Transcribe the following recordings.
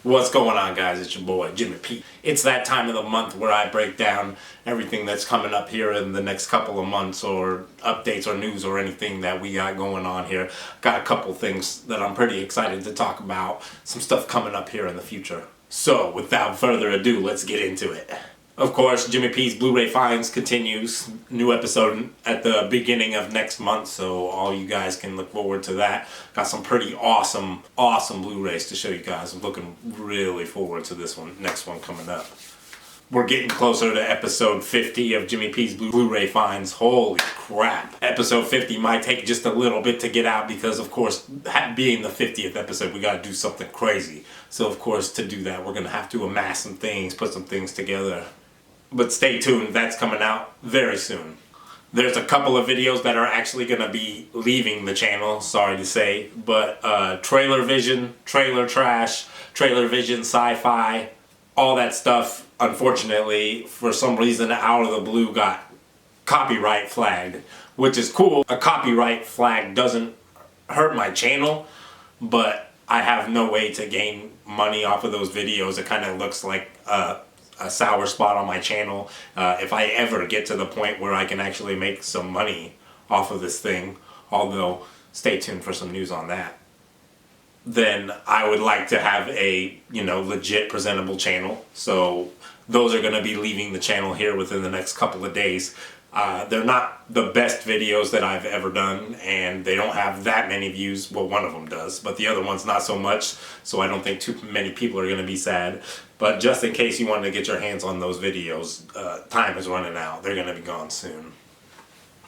What's going on, guys? It's your boy Jimmy P. It's that time of the month where I break down everything that's coming up here in the next couple of months, or updates or news or anything that we got going on here. Got a couple things that I'm pretty excited to talk about, some stuff coming up here in the future. So without further ado, let's get into it. Of course, Jimmy P's Blu-ray Finds continues. New episode at the beginning of next month, so all you guys can look forward to that. Got some pretty awesome Blu-rays to show you guys. I'm looking really forward to this one, next one coming up. We're getting closer to episode 50 of Jimmy P's Blu-ray Finds. Holy crap. Episode 50 might take just a little bit to get out because, of course, being the 50th episode, we got to do something crazy. So, of course, to do that, we're going to have to amass some things, put some things together. But stay tuned, that's coming out very soon. There's a couple of videos that are actually going to be leaving the channel, sorry to say. But Trailer Vision, Trailer Trash, Trailer Vision, Sci-Fi, all that stuff, unfortunately, for some reason, out of the blue got copyright flagged. Which is cool. A copyright flag doesn't hurt my channel, but I have no way to gain money off of those videos. It kind of looks like a sour spot on my channel. If I ever get to the point where I can actually make some money off of this thing, although stay tuned for some news on that, then I would like to have a, legit presentable channel. So those are going to be leaving the channel here within the next couple of days. They're not the best videos that I've ever done, and they don't have that many views. Well, one of them does, but the other one's not so much, so I don't think too many people are going to be sad. But just in case you want to get your hands on those videos, time is running out. They're going to be gone soon.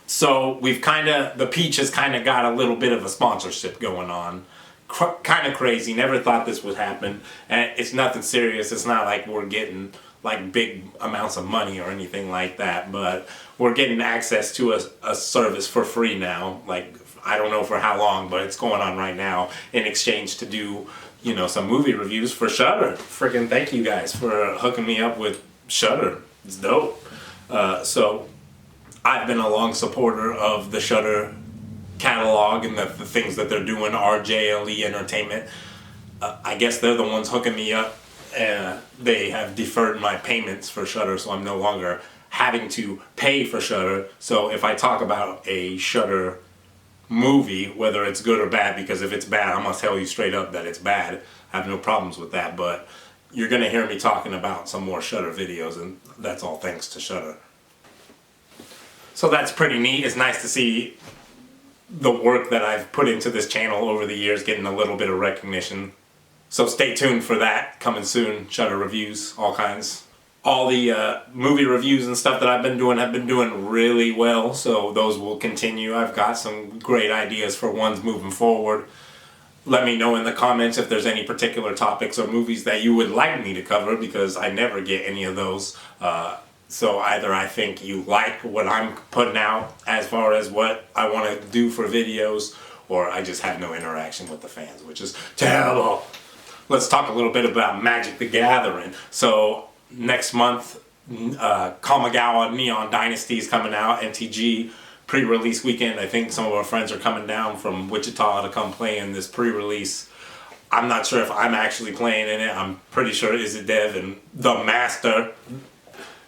So the Peach has kind of got a little bit of a sponsorship going on. Kind of crazy. Never thought this would happen. And it's nothing serious. It's not like we're getting like big amounts of money or anything like that, but we're getting access to a service for free now. Like, I don't know for how long, but it's going on right now in exchange to do, some movie reviews for Shudder. Freaking thank you guys for hooking me up with Shudder. It's dope. So I've been a long supporter of the Shudder catalog and the things that they're doing, RJLE Entertainment. I guess they're the ones hooking me up. They have deferred my payments for Shudder, so I'm no longer having to pay for Shudder. So if I talk about a Shudder movie, whether it's good or bad, because if it's bad, I'm going to tell you straight up that it's bad. I have no problems with that, but you're going to hear me talking about some more Shudder videos, and that's all thanks to Shudder. So that's pretty neat. It's nice to see the work that I've put into this channel over the years getting a little bit of recognition. So stay tuned for that, coming soon. Shudder reviews, all kinds. All the movie reviews and stuff that I've been doing have been doing really well, so those will continue. I've got some great ideas for ones moving forward. Let me know in the comments if there's any particular topics or movies that you would like me to cover, because I never get any of those. So either I think you like what I'm putting out as far as what I want to do for videos, or I just have no interaction with the fans, which is terrible. Let's talk a little bit about Magic the Gathering. So next month, Kamigawa Neon Dynasty is coming out, MTG pre-release weekend. I think some of our friends are coming down from Wichita to come play in this pre-release. I'm not sure if I'm actually playing in it. I'm pretty sure Izzy and the Master,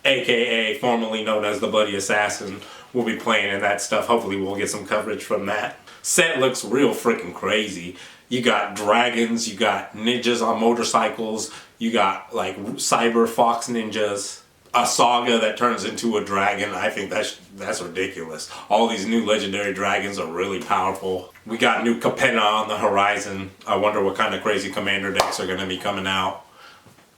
aka formerly known as the Bloody Assassin, will be playing in that stuff. Hopefully we'll get some coverage from that. Set looks real freaking crazy. You got dragons, you got ninjas on motorcycles, you got like cyber fox ninjas, a saga that turns into a dragon. I think that's ridiculous. All these new legendary dragons are really powerful. We got new Capenna on the horizon. I wonder what kind of crazy commander decks are going to be coming out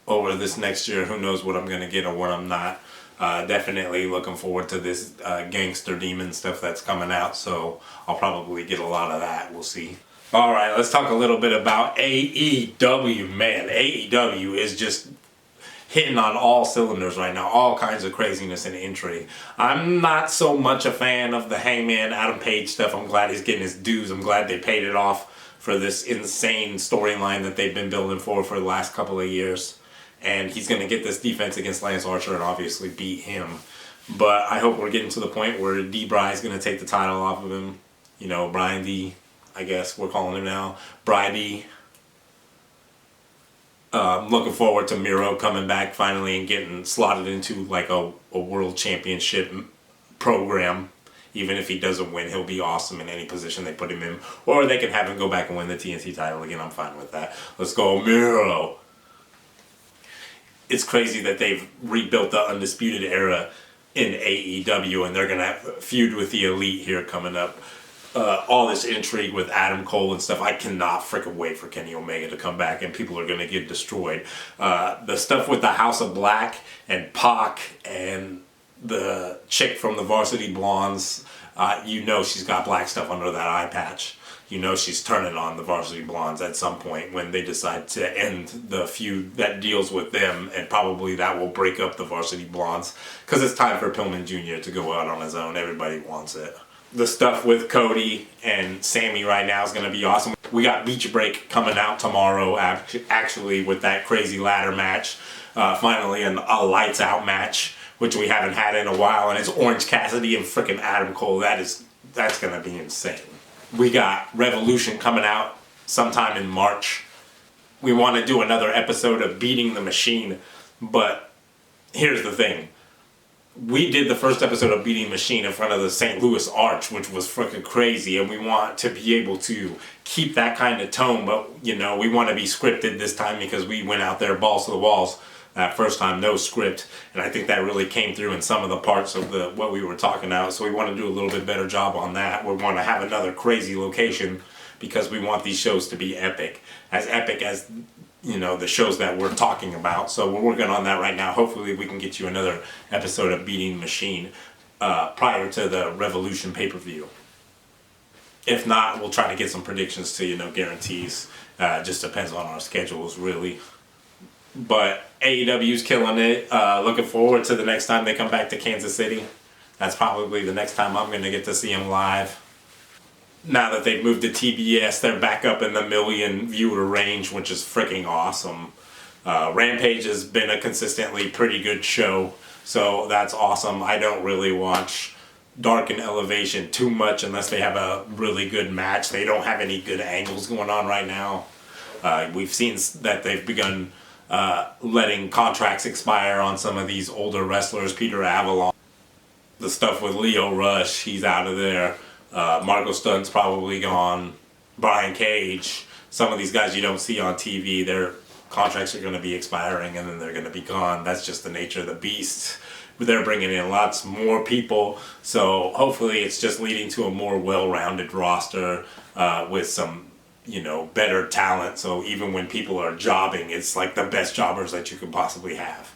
over this next year. Who knows what I'm going to get or what I'm not. Definitely looking forward to this gangster demon stuff that's coming out, so I'll probably get a lot of that. We'll see. Alright, let's talk a little bit about AEW. Man, AEW is just hitting on all cylinders right now. All kinds of craziness and intrigue. I'm not so much a fan of the Hangman Adam Page stuff. I'm glad he's getting his dues. I'm glad they paid it off for this insane storyline that they've been building for the last couple of years. And he's going to get this defense against Lance Archer and obviously beat him. But I hope we're getting to the point where D-Bry is going to take the title off of him. Brian D, I guess we're calling him now. Bry D. I'm looking forward to Miro coming back finally and getting slotted into like a world championship program. Even if he doesn't win, he'll be awesome in any position they put him in. Or they can have him go back and win the TNT title again. I'm fine with that. Let's go, Miro. It's crazy that they've rebuilt the Undisputed Era in AEW, and they're going to have a feud with the Elite here coming up. All this intrigue with Adam Cole and stuff. I cannot freaking wait for Kenny Omega to come back, and people are going to get destroyed. The stuff with the House of Black and Pac and the chick from the Varsity Blondes, you know she's got black stuff under that eye patch. You know she's turning on the Varsity Blondes at some point when they decide to end the feud that deals with them, and probably that will break up the Varsity Blondes because it's time for Pillman Jr. to go out on his own. Everybody wants it. The stuff with Cody and Sammy right now is going to be awesome. We got Beach Break coming out tomorrow, actually, with that crazy ladder match. Finally, a lights out match, which we haven't had in a while, and it's Orange Cassidy and frickin' Adam Cole. That's going to be insane. We got Revolution coming out sometime in March. We want to do another episode of Beating the Machine, but here's the thing. We did the first episode of Beating the Machine in front of the St. Louis Arch, which was freaking crazy, and we want to be able to keep that kind of tone, but, you know, we want to be scripted this time because we went out there balls to the walls that first time, no script, and I think that really came through in some of the parts of what we were talking about, so we want to do a little bit better job on that. We want to have another crazy location because we want these shows to be epic as you know, the shows that we're talking about. So we're working on that right now. Hopefully we can get you another episode of Beating the Machine prior to the Revolution pay-per-view. If not, we'll try to get some predictions to, you know, guarantees. Just depends on our schedules, really. But AEW's killing it. Looking forward to the next time they come back to Kansas City. That's probably the next time I'm going to get to see them live. Now that they've moved to TBS, they're back up in the million viewer range, which is freaking awesome. Rampage has been a consistently pretty good show, so that's awesome. I don't really watch Dark and Elevation too much unless they have a really good match. They don't have any good angles going on right now. We've seen that they've begun letting contracts expire on some of these older wrestlers. Peter Avalon. The stuff with Leo Rush, he's out of there. Marco Stunt's probably gone. Brian Cage. Some of these guys you don't see on TV, their contracts are going to be expiring and then they're going to be gone. That's just the nature of the beast. But they're bringing in lots more people, so hopefully it's just leading to a more well-rounded roster with some, you know, better talent. So even when people are jobbing, it's like the best jobbers that you could possibly have.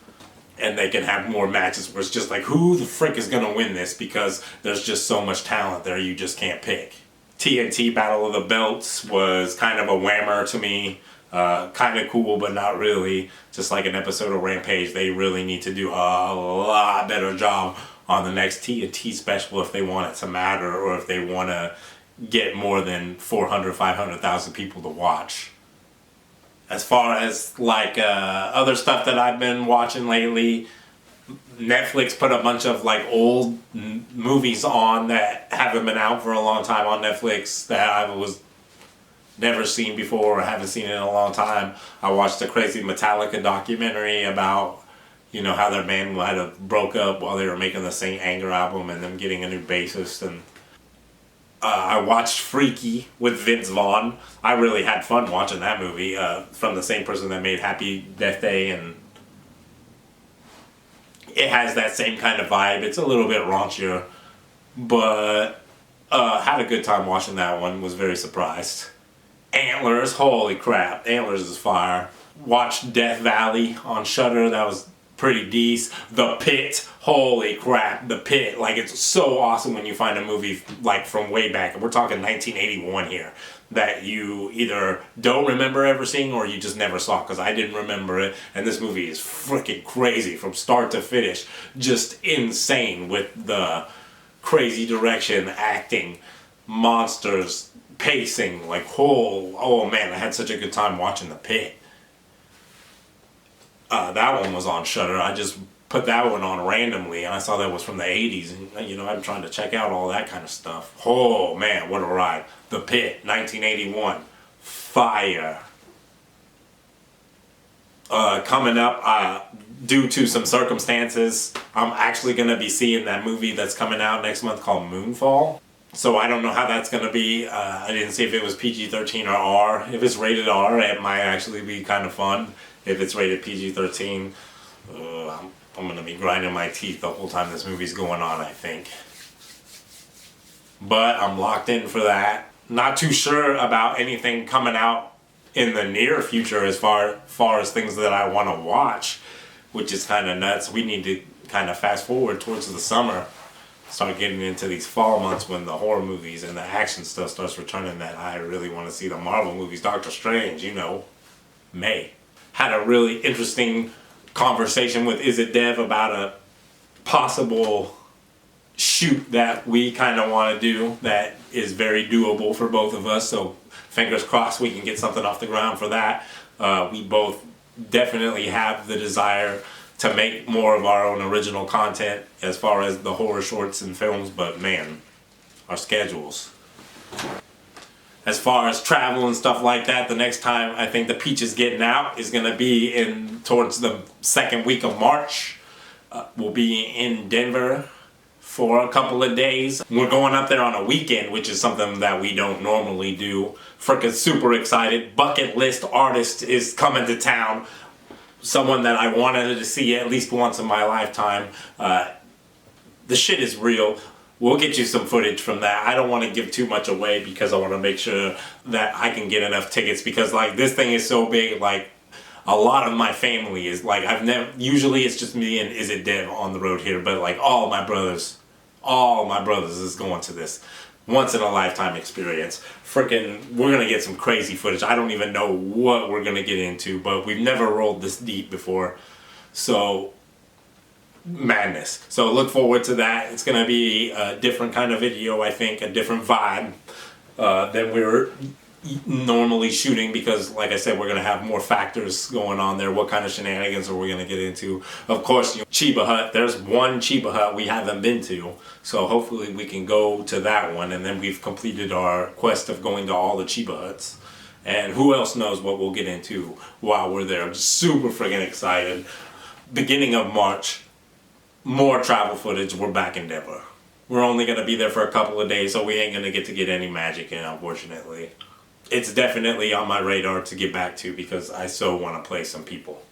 And they can have more matches where it's just like, who the frick is going to win this? Because there's just so much talent there, you just can't pick. TNT Battle of the Belts was kind of a whammer to me. Kind of cool, but not really. Just like an episode of Rampage, they really need to do a lot better job on the next TNT special if they want it to matter, or if they want to get more than 400, 500,000 people to watch. As far as like other stuff that I've been watching lately, Netflix put a bunch of like old movies on that haven't been out for a long time on Netflix that I was never seen before or haven't seen in a long time. I watched a crazy Metallica documentary about, you know, how their band might have broke up while they were making the Saint Anger album and them getting a new bassist. And I watched Freaky with Vince Vaughn. I really had fun watching that movie from the same person that made Happy Death Day, and it has that same kind of vibe. It's a little bit raunchier, but had a good time watching that one. Was very surprised. Antlers, holy crap, Antlers is fire. Watched Death Valley on Shudder. That was pretty decent. The Pit, holy crap, The Pit. Like, it's so awesome when you find a movie like from way back, and we're talking 1981 here, that you either don't remember ever seeing or you just never saw, because I didn't remember it. And this movie is freaking crazy from start to finish. Just insane with the crazy direction, acting, monsters, pacing. Like, oh man, I had such a good time watching The Pit. That one was on Shudder. I just put that one on randomly, and I saw that was from the 80s, and, you know, I'm trying to check out all that kind of stuff. Oh man, what a ride. The Pit, 1981. Fire. coming up, due to some circumstances, I'm actually going to be seeing that movie that's coming out next month called Moonfall. So I don't know how that's going to be. I didn't see if it was PG-13 or R. If it's rated R, it might actually be kind of fun. If it's rated PG-13, I'm going to be grinding my teeth the whole time this movie's going on, I think. But I'm locked in for that. Not too sure about anything coming out in the near future as far as things that I want to watch, which is kind of nuts. We need to kind of fast forward towards the summer, start getting into these fall months when the horror movies and the action stuff starts returning that I really want to see. The Marvel movies, Doctor Strange, you know, May. Had a really interesting conversation with Is It Dev about a possible shoot that we kind of want to do that is very doable for both of us. So fingers crossed we can get something off the ground for that. We both definitely have the desire to make more of our own original content as far as the horror shorts and films, but man, our schedules. As far as travel and stuff like that, the next time I think the Peach is getting out is going to be towards the second week of March. We'll be in Denver for a couple of days. We're going up there on a weekend, which is something that we don't normally do. Freaking super excited. Bucket list artist is coming to town. Someone that I wanted to see at least once in my lifetime. The shit is real. We'll get you some footage from that. I don't want to give too much away because I want to make sure that I can get enough tickets, because like this thing is so big, like a lot of my family is like, usually it's just me and Is It Dev on the road here, but like all my brothers is going to this once in a lifetime experience. Freaking, we're gonna get some crazy footage. I don't even know what we're gonna get into, but we've never rolled this deep before. So, madness. So look forward to that. It's gonna be a different kind of video, I think, a different vibe than we're normally shooting, because like I said, we're gonna have more factors going on there. What kind of shenanigans are we gonna get into? Of course, Chiba Hut. There's one Chiba Hut we haven't been to, so hopefully we can go to that one, and then we've completed our quest of going to all the Chiba Huts. And who else knows what we'll get into while we're there. I'm just super freaking excited. Beginning of March, more travel footage. We're back in Denver. We're only gonna be there for a couple of days, so we ain't gonna get any magic in, unfortunately. It's definitely on my radar to get back to, because I so want to play some people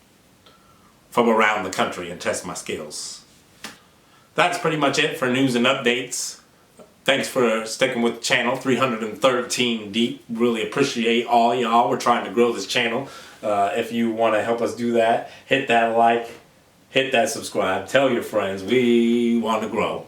from around the country and test my skills. That's pretty much it for news and updates. Thanks for sticking with the channel, 313 deep. Really appreciate all y'all. We're trying to grow this channel. If you want to help us do that, hit that like, hit that subscribe, tell your friends. We want to grow.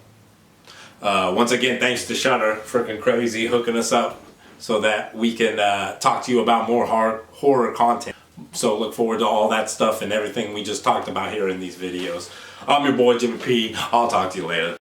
Once again, thanks to Shudder, freaking crazy, hooking us up so that we can talk to you about more horror content. So look forward to all that stuff and everything we just talked about here in these videos. I'm your boy Jimmy P. I'll talk to you later.